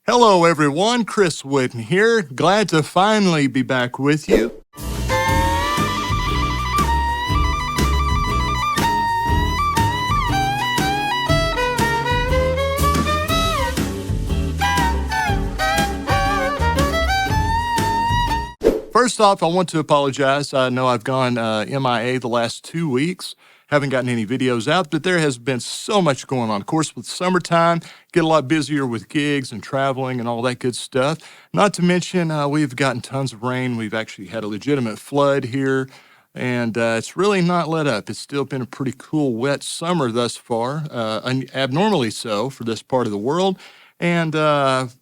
Hello everyone, Chris Whitten here. Glad to finally be back with you. First off, I want to apologize. I know I've gone MIA the last 2 weeks. Haven't gotten any videos out, but there has been so much going on. Of course, with summertime, get a lot busier with gigs and traveling and all that good stuff. Not to mention, we've gotten tons of rain. We've actually had a legitimate flood here, and it's really not let up. It's still been a pretty cool, wet summer thus far, abnormally so for this part of the world. And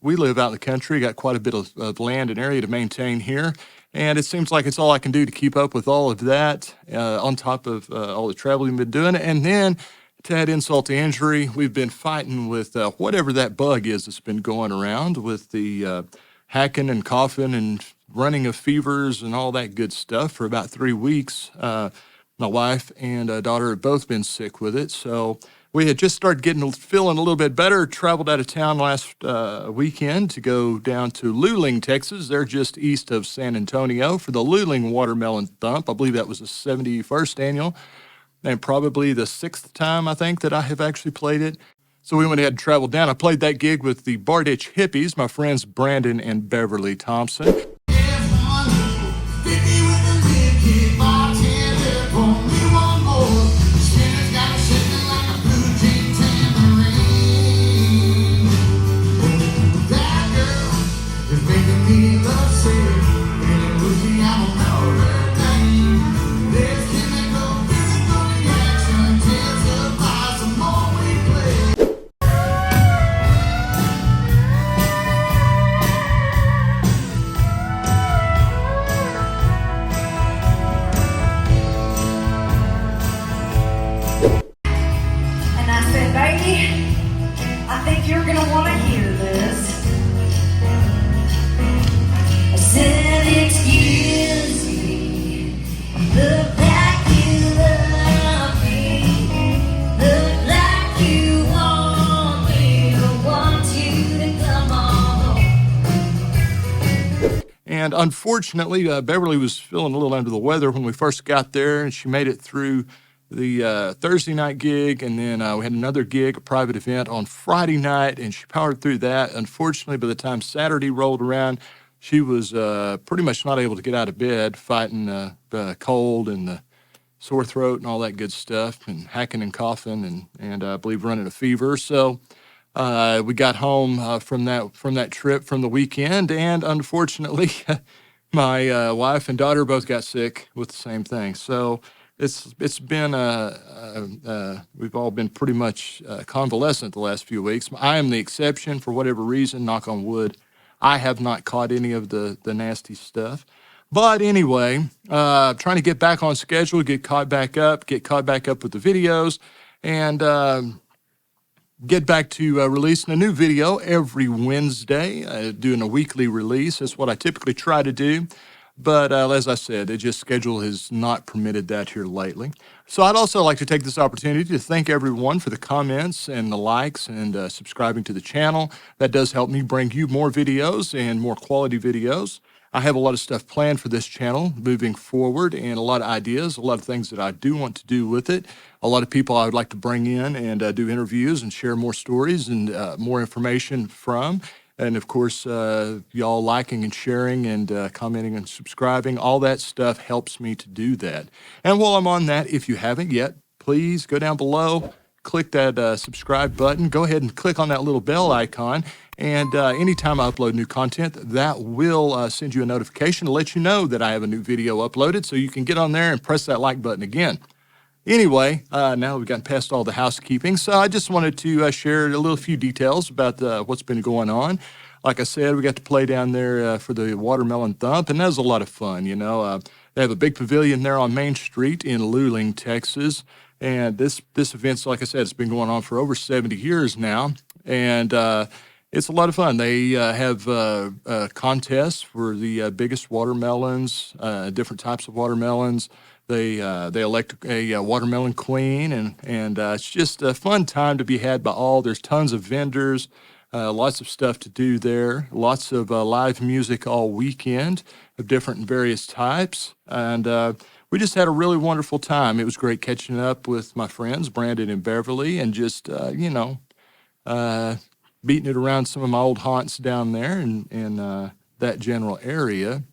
we live out in the country, got quite a bit of land and area to maintain here. And it seems like it's all I can do to keep up with all of that, on top of all the traveling we've been doing. And then, to add insult to injury, we've been fighting with whatever that bug is that's been going around with the hacking and coughing and running of fevers and all that good stuff for about 3 weeks. My wife and daughter have both been sick with it. So we had just started feeling a little bit better, traveled out of town last weekend to go down to Luling, Texas. They're just east of San Antonio for the Luling Watermelon Thump. I believe that was the 71st annual and probably the 6th time, I think, that I have actually played it. So we went ahead and traveled down. I played that gig with the Barditch Hippies, my friends Brandon and Beverly Thompson. I think you're gonna want to hear this. I said, excuse me, look like you love me, look like you want me, I want you to come on. And unfortunately, Beverly was feeling a little under the weather when we first got there, and she made it through the Thursday night gig, and then we had another gig, a private event on Friday night, and she powered through that. Unfortunately, by the time Saturday rolled around, she was pretty much not able to get out of bed, fighting the cold and the sore throat and all that good stuff, and hacking and coughing, and I believe running a fever. So we got home from that trip from the weekend, and unfortunately, my wife and daughter both got sick with the same thing. So it's been we've all been pretty much convalescent the last few weeks. I am the exception for whatever reason. Knock on wood, I have not caught any of the nasty stuff. But anyway, trying to get back on schedule, get caught back up with the videos, and get back to releasing a new video every Wednesday, doing a weekly release. That's what I typically try to do. But as I said, schedule has not permitted that here lately. So I'd also like to take this opportunity to thank everyone for the comments and the likes and subscribing to the channel. That does help me bring you more videos and more quality videos. I have a lot of stuff planned for this channel moving forward, and a lot of ideas, a lot of things that I do want to do with it. A lot of people I would like to bring in and do interviews and share more stories and more information from. And of course, y'all liking and sharing and commenting and subscribing, all that stuff helps me to do that. And while I'm on that, if you haven't yet, please go down below, click that subscribe button, go ahead and click on that little bell icon. And anytime I upload new content, that will send you a notification to let you know that I have a new video uploaded, so you can get on there and press that like button again. Anyway, now we've gotten past all the housekeeping, so I just wanted to share a few details about what's been going on. Like I said, we got to play down there for the Watermelon Thump, and that was a lot of fun, you know. They have a big pavilion there on Main Street in Luling, Texas, and this event's, like I said, it's been going on for over 70 years now, and it's a lot of fun. They have contests for the biggest watermelons, different types of watermelons. They elect a watermelon queen, and it's just a fun time to be had by all. There's tons of vendors. Lots of stuff to do there. Lots of live music all weekend of different and various types. And we just had a really wonderful time. It was great catching up with my friends, Brandon and Beverly, and just, beating it around some of my old haunts down there in that general area.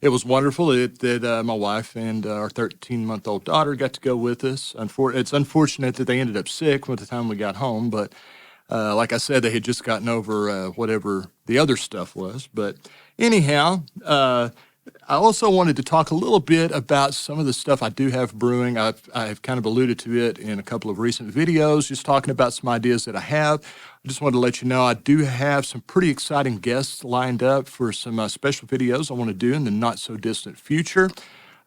It was wonderful that my wife and our 13-month-old daughter got to go with us. It's unfortunate that they ended up sick by the time we got home, but like I said, they had just gotten over whatever the other stuff was. But anyhow, I also wanted to talk a little bit about some of the stuff I do have brewing. I've kind of alluded to it in a couple of recent videos, just talking about some ideas that I have. I just wanted to let you know I do have some pretty exciting guests lined up for some special videos I want to do in the not-so-distant future.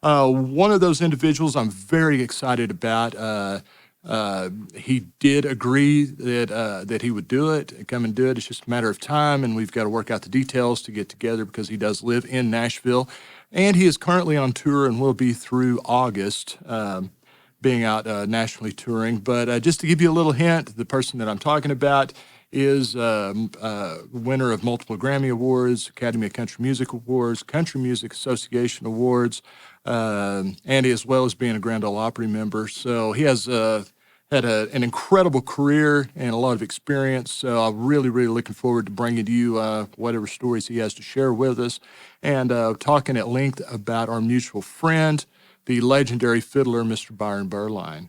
One of those individuals I'm very excited about. He did agree that he would do it, come and do it. It's just a matter of time, and we've got to work out the details to get together because he does live in Nashville, and he is currently on tour and will be through August, being out nationally touring. But just to give you a little hint, the person that I'm talking about is winner of multiple Grammy Awards, Academy of Country Music Awards, Country Music Association Awards, and as well as being a Grand Ole Opry member. So he has had an incredible career and a lot of experience. So I'm really, really looking forward to bringing you whatever stories he has to share with us and talking at length about our mutual friend, the legendary fiddler, Mr. Byron Berline.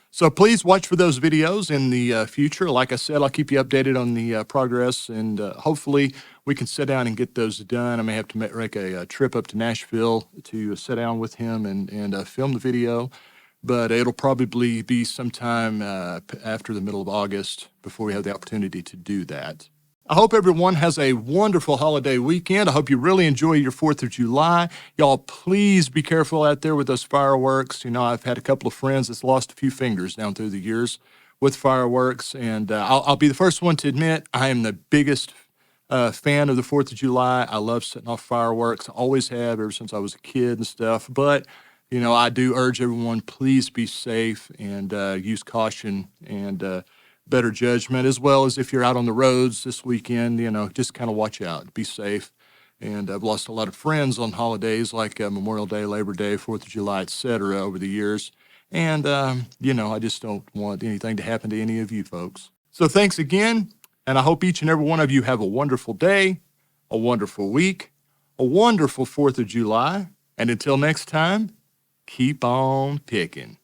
So please watch for those videos in the future. Like I said, I'll keep you updated on the progress, and hopefully we can sit down and get those done. I may have to make a trip up to Nashville to sit down with him and film the video, but it'll probably be sometime after the middle of August before we have the opportunity to do that. I hope everyone has a wonderful holiday weekend. I hope you really enjoy your 4th of July. Y'all, please be careful out there with those fireworks. You know, I've had a couple of friends that's lost a few fingers down through the years with fireworks, and I'll be the first one to admit I am the biggest fan of the 4th of July. I love setting off fireworks. I always have ever since I was a kid and stuff. But, you know, I do urge everyone, please be safe and use caution and better judgment, as well as if you're out on the roads this weekend, you know, just kind of watch out, be safe. And I've lost a lot of friends on holidays like Memorial Day, Labor Day, 4th of July, etc. over the years. And, you know, I just don't want anything to happen to any of you folks. So thanks again, and I hope each and every one of you have a wonderful day, a wonderful week, a wonderful 4th of July. And until next time, keep on picking.